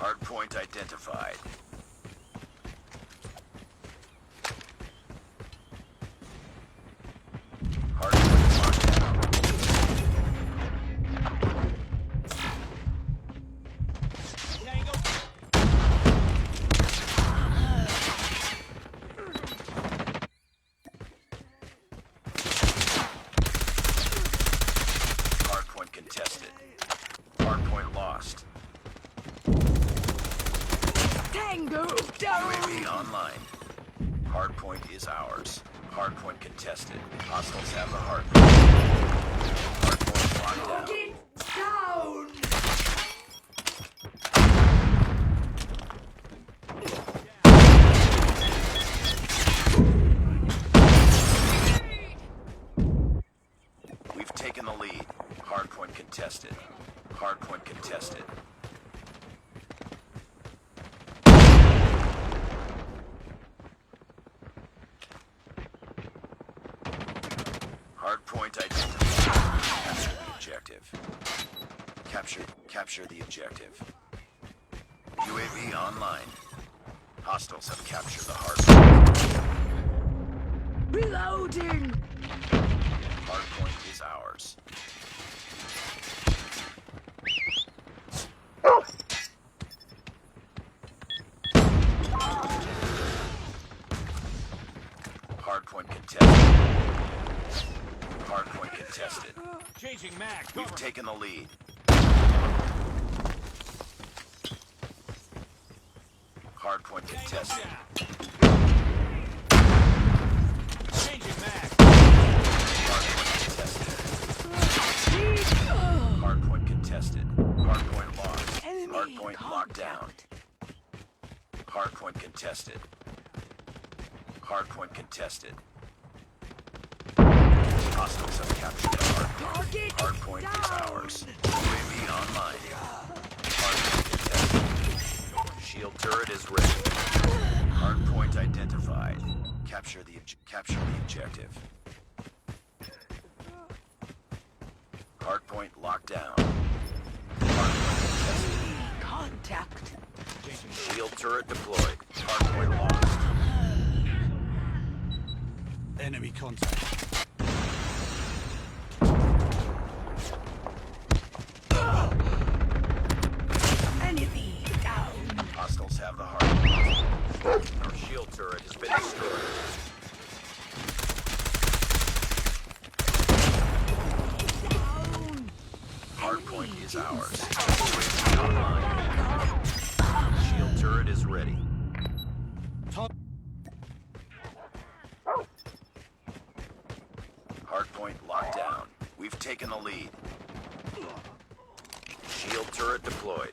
Hardpoint identified. Hardpoint locked down. Hardpoint contested. Hardpoint lost. Tango down! UAV online. Hardpoint is ours. Hardpoint contested. Hostiles have the hardpoint. Hardpoint locked down. Get down! We've taken the lead. Hardpoint contested. Hardpoint contested. Hardpoint identified. Capture the objective. Capture the objective. UAV online. Hostiles have captured the hardpoint. Reloading! Hardpoint is ours. Hardpoint contested. Hardpoint contested. Changing mag. We've taken the lead. Hardpoint contested. Changing mag. Hardpoint contested. Hardpoint lost. Enemy Hardpoint locked down. contact. Hardpoint contested. Hardpoint contested. Hostiles have captured the hardpoint. Target Hardpoint is down. ours. UAV online. Hardpoint contested. Shield turret is ready. Hardpoint identified. Capture the objective. Hardpoint locked down. Hardpoint contested. Contact. Shield turret deployed. Hardpoint lost. Enemy contact. Enemy down. Hostiles have the hardpoint. Our shield turret has been destroyed. Down. Hardpoint is ours. UAV online. Shield turret is ready. Top. Hardpoint locked down. We've taken the lead. Shield turret deployed.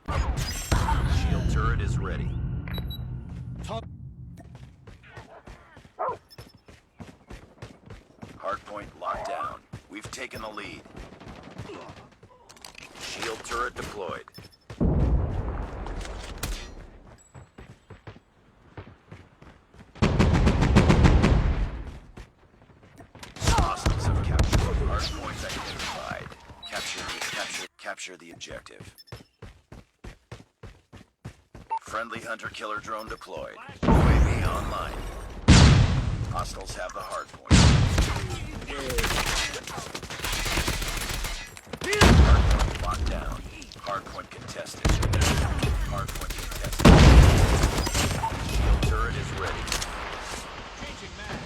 Shield turret is ready. Top. Hardpoint locked down. We've taken the lead. Shield turret deployed. Hostiles have captured. Hardpoint identified. Capture the objective. Friendly hunter-killer drone deployed. UAV online. Hostiles have the hardpoint. Hardpoint locked down. Hardpoint contested. Hardpoint contested. Shield turret is ready. Changing mag.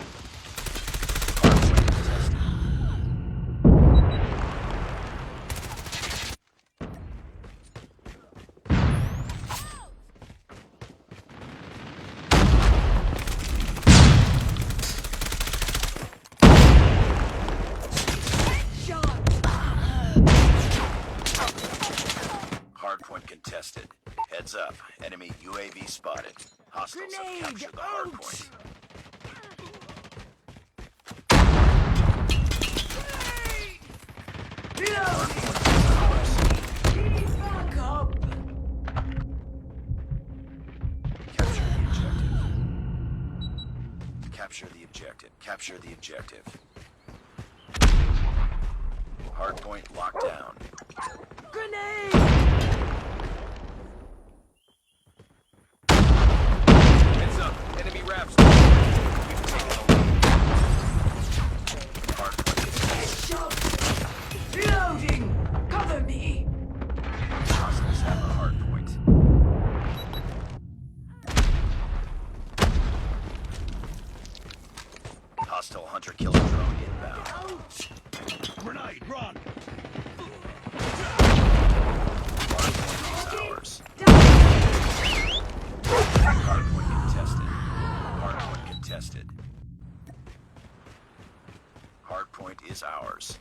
Hardpoint contested. Hardpoint contested. Heads up. Enemy UAV spotted. Hostiles have Grenade captured the out. hardpoint. Back up. Capture the objective. Capture the objective. Hardpoint Hardpoint locked down. Grenade! Heads up. Enemy rafts. We've taken the lead. Hardpoint is Loading! Cover me! hostiles have the hardpoint. Hostile hunter-killer drone inbound. Grenade, run! Hardpoint is ours. Hardpoint contested. Hardpoint contested. Hardpoint is ours.